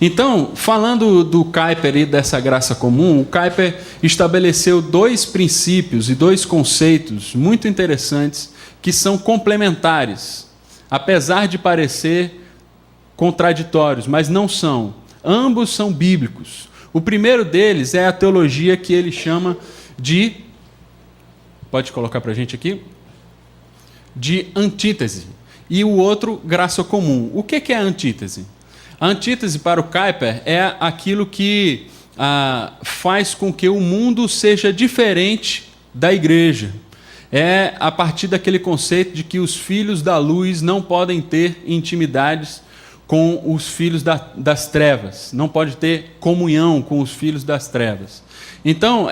Então, falando do Kuyper e dessa graça comum, o Kuyper estabeleceu 2 princípios e 2 conceitos muito interessantes que são complementares, apesar de parecer contraditórios, mas não são. Ambos são bíblicos. O primeiro deles é a teologia que ele chama de... Pode colocar para a gente aqui? De antítese. E o outro, graça comum. O que é a antítese? A antítese para o Kuyper é aquilo que faz com que o mundo seja diferente da igreja. É a partir daquele conceito de que os filhos da luz não podem ter intimidades com os filhos das trevas, não pode ter comunhão com os filhos das trevas. Então,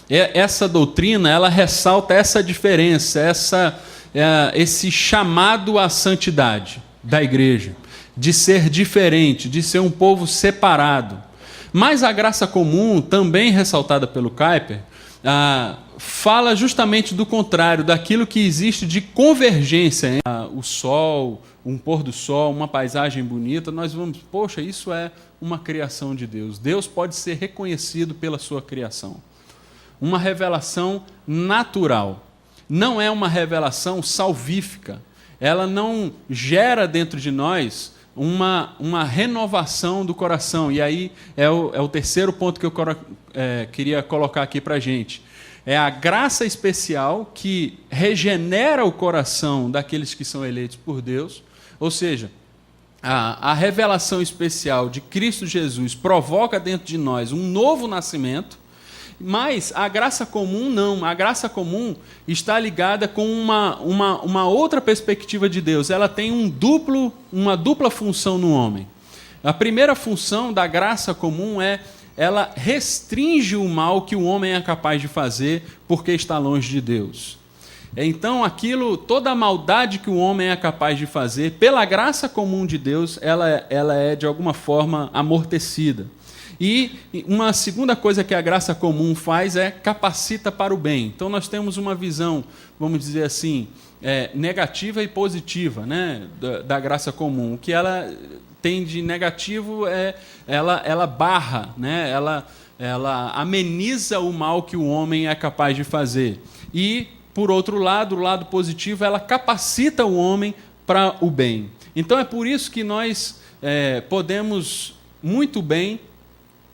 essa doutrina, ela ressalta essa diferença, esse chamado à santidade da igreja, de ser diferente, de ser um povo separado. Mas a graça comum, também ressaltada pelo Kuyper, fala justamente do contrário, daquilo que existe de convergência. O sol, um pôr do sol, uma paisagem bonita, nós vamos, poxa, isso é uma criação de Deus. Deus pode ser reconhecido pela sua criação. Uma revelação natural. Não é uma revelação salvífica. Ela não gera dentro de nós uma renovação do coração. E aí é o terceiro ponto que eu queria colocar aqui para a gente. É a graça especial que regenera o coração daqueles que são eleitos por Deus. Ou seja, a revelação especial de Cristo Jesus provoca dentro de nós um novo nascimento, mas a graça comum não. A graça comum está ligada com uma outra perspectiva de Deus. Ela tem uma dupla função no homem. A primeira função da graça comum ela restringe o mal que o homem é capaz de fazer porque está longe de Deus. Então, toda a maldade que o homem é capaz de fazer, pela graça comum de Deus, ela é de alguma forma amortecida. E uma segunda coisa que a graça comum faz é capacita para o bem. Então, nós temos uma visão, vamos dizer assim, negativa e positiva, né, da graça comum. O que ela tem de negativo ela barra, né, ela ameniza o mal que o homem é capaz de fazer. E, por outro lado, o lado positivo, ela capacita o homem para o bem. Então, é por isso que nós podemos muito bem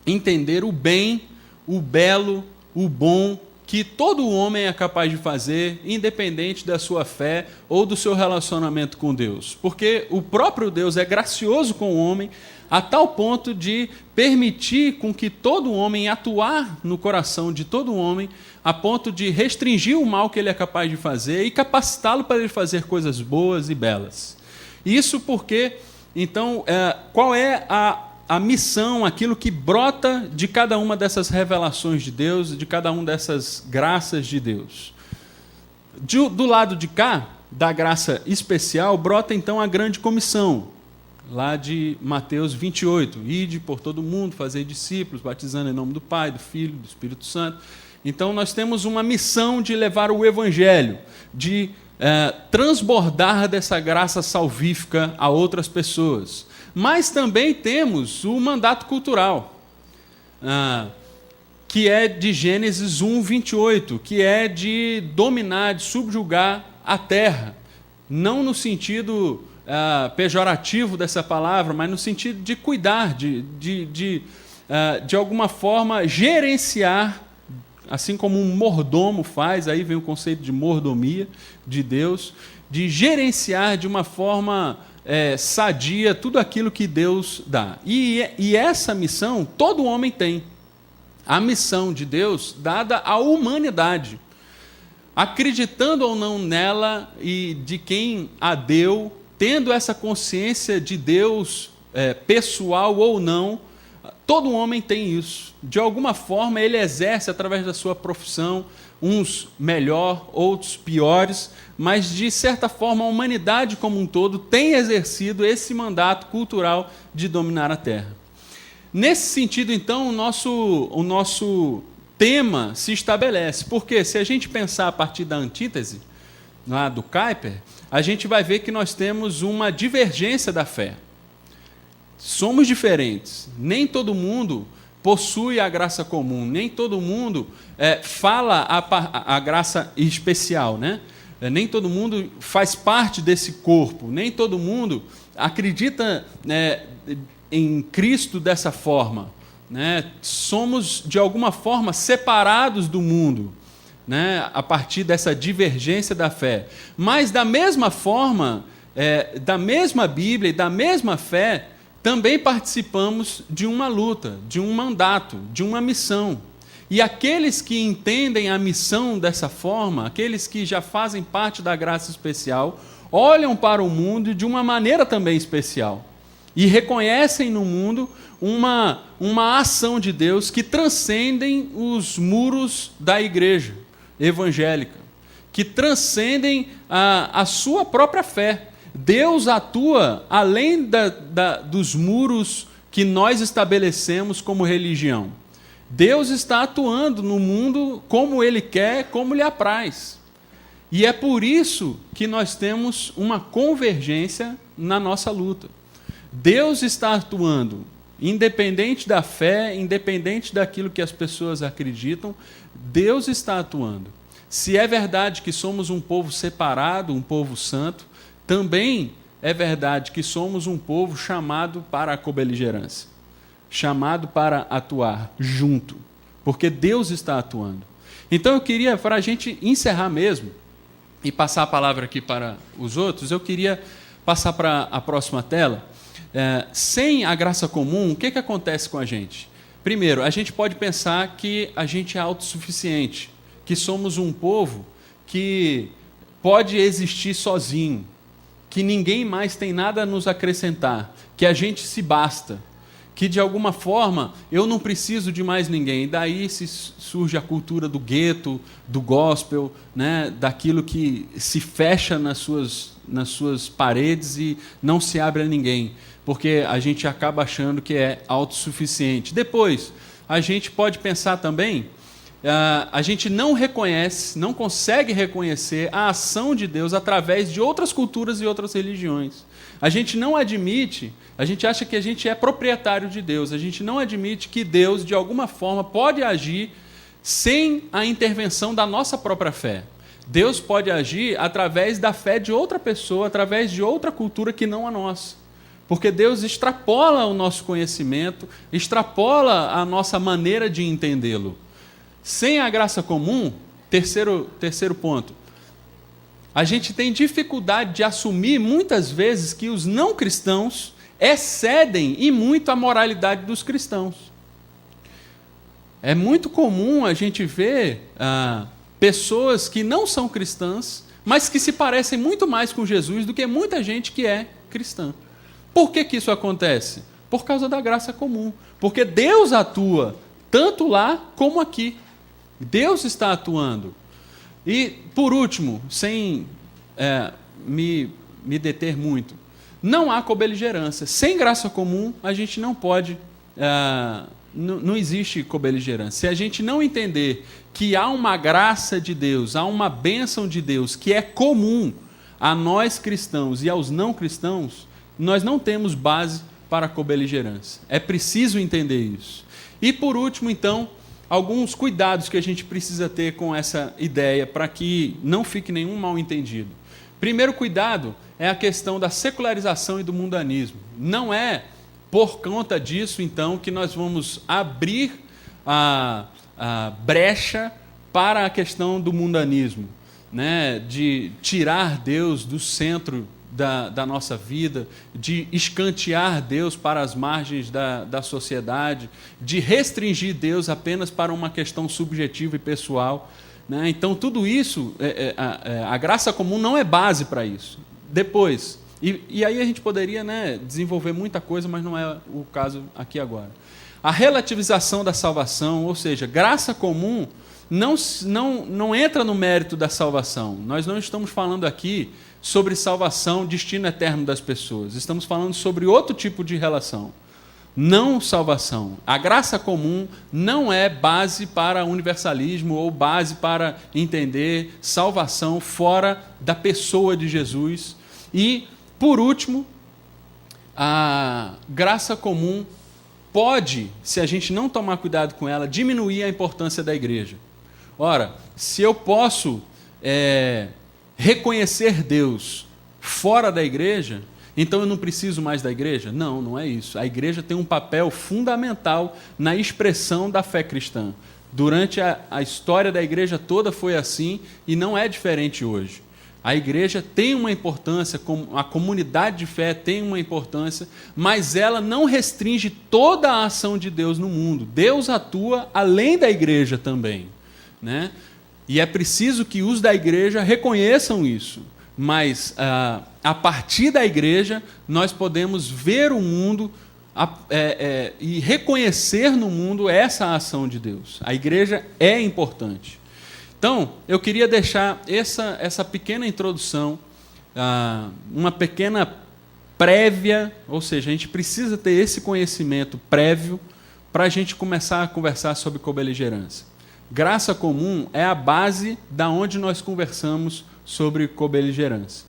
entender o bem, o belo, o bom, que todo homem é capaz de fazer, independente da sua fé ou do seu relacionamento com Deus. Porque o próprio Deus é gracioso com o homem, a tal ponto de permitir com que todo homem, atuar no coração de todo homem, a ponto de restringir o mal que ele é capaz de fazer e capacitá-lo para ele fazer coisas boas e belas. Isso porque, então, qual é a missão, aquilo que brota de cada uma dessas revelações de Deus, de cada uma dessas graças de Deus? Do lado de cá, da graça especial, brota então a grande comissão, lá de Mateus 28. Ide por todo mundo, fazei discípulos, batizando em nome do Pai, do Filho, do Espírito Santo. Então nós temos uma missão de levar o Evangelho, de transbordar dessa graça salvífica a outras pessoas. Mas também temos o mandato cultural, que é de Gênesis 1, 28, que é de dominar, de subjugar a terra. Não no sentido pejorativo dessa palavra, mas no sentido de cuidar, de alguma forma gerenciar, assim como um mordomo faz, aí vem o conceito de mordomia de Deus, de gerenciar de uma forma sadia tudo aquilo que Deus dá. E essa missão todo homem tem. A missão de Deus dada à humanidade. Acreditando ou não nela e de quem a deu, tendo essa consciência de Deus pessoal ou não, todo homem tem isso. De alguma forma ele exerce através da sua profissão, uns melhor, outros piores, mas de certa forma a humanidade como um todo tem exercido esse mandato cultural de dominar a terra. Nesse sentido, então, o nosso tema se estabelece, porque se a gente pensar a partir da antítese, lá do Kuyper, a gente vai ver que nós temos uma divergência da fé. Somos diferentes. Nem todo mundo possui a graça comum, nem todo mundo fala a graça especial, né? Nem todo mundo faz parte desse corpo, nem todo mundo acredita em Cristo dessa forma, né? Somos, de alguma forma, separados do mundo, né? A partir dessa divergência da fé. Mas, da mesma forma, da mesma Bíblia e da mesma fé, também participamos de uma luta, de um mandato, de uma missão. E aqueles que entendem a missão dessa forma, aqueles que já fazem parte da graça especial, olham para o mundo de uma maneira também especial e reconhecem no mundo uma ação de Deus que transcendem os muros da igreja evangélica, que transcendem a sua própria fé. Deus atua além dos muros que nós estabelecemos como religião. Deus está atuando no mundo como Ele quer, como lhe apraz. E é por isso que nós temos uma convergência na nossa luta. Deus está atuando, independente da fé, independente daquilo que as pessoas acreditam, Deus está atuando. Se é verdade que somos um povo separado, um povo santo, também é verdade que somos um povo chamado para a cobeligerância, chamado para atuar junto, porque Deus está atuando. Então eu queria, para a gente encerrar mesmo, e passar a palavra aqui para os outros, eu queria passar para a próxima tela. Sem a graça comum, o que acontece com a gente? Primeiro, a gente pode pensar que a gente é autossuficiente, que somos um povo que pode existir sozinho, que ninguém mais tem nada a nos acrescentar, que a gente se basta, que de alguma forma eu não preciso de mais ninguém. E daí surge a cultura do gueto, do gospel, né? Daquilo que se fecha nas suas paredes e não se abre a ninguém, porque a gente acaba achando que é autossuficiente. Depois, a gente pode pensar também, a gente não consegue reconhecer a ação de Deus através de outras culturas e outras religiões. A gente não admite, a gente acha que a gente é proprietário de Deus, a gente não admite que Deus, de alguma forma, pode agir sem a intervenção da nossa própria fé. Deus pode agir através da fé de outra pessoa, através de outra cultura que não a nossa. Porque Deus extrapola o nosso conhecimento, extrapola a nossa maneira de entendê-lo. Sem a graça comum, terceiro ponto, a gente tem dificuldade de assumir muitas vezes que os não cristãos excedem e muito a moralidade dos cristãos. É muito comum a gente ver pessoas que não são cristãs, mas que se parecem muito mais com Jesus do que muita gente que é cristã. Por que isso acontece? Por causa da graça comum. Porque Deus atua tanto lá como aqui. Deus está atuando. E, por último, sem me deter muito, não há cobeligerância. Sem graça comum, a gente não pode, não existe cobeligerância. Se a gente não entender que há uma graça de Deus, há uma bênção de Deus que é comum a nós cristãos e aos não cristãos, nós não temos base para a cobeligerância. É preciso entender isso. E, por último, então, alguns cuidados que a gente precisa ter com essa ideia para que não fique nenhum mal-entendido. Primeiro cuidado é a questão da secularização e do mundanismo. Não é por conta disso, então, que nós vamos abrir a brecha para a questão do mundanismo, né? De tirar Deus do centro da nossa vida, de escantear Deus para as margens da sociedade, de restringir Deus apenas para uma questão subjetiva e pessoal, né? Então, tudo isso, a graça comum não é base para isso. Depois, e aí a gente poderia, né, desenvolver muita coisa, mas não é o caso aqui agora. A relativização da salvação, ou seja, graça comum não entra no mérito da salvação. Nós não estamos falando aqui sobre salvação, destino eterno das pessoas. Estamos falando sobre outro tipo de relação. Não salvação. A graça comum não é base para universalismo ou base para entender salvação fora da pessoa de Jesus. E, por último, a graça comum pode, se a gente não tomar cuidado com ela, diminuir a importância da igreja. Ora, se eu posso reconhecer Deus fora da igreja, então eu não preciso mais da igreja? Não, não é isso. A igreja tem um papel fundamental na expressão da fé cristã. Durante a história da igreja toda foi assim e não é diferente hoje. A igreja tem uma importância, a comunidade de fé tem uma importância, mas ela não restringe toda a ação de Deus no mundo. Deus atua além da igreja também, né? E é preciso que os da igreja reconheçam isso. Mas, a partir da igreja, nós podemos ver o mundo e reconhecer no mundo essa ação de Deus. A igreja é importante. Então, eu queria deixar essa pequena introdução, uma pequena prévia, ou seja, a gente precisa ter esse conhecimento prévio para a gente começar a conversar sobre cobeligerância. Graça comum é a base da onde nós conversamos sobre cobeligerância.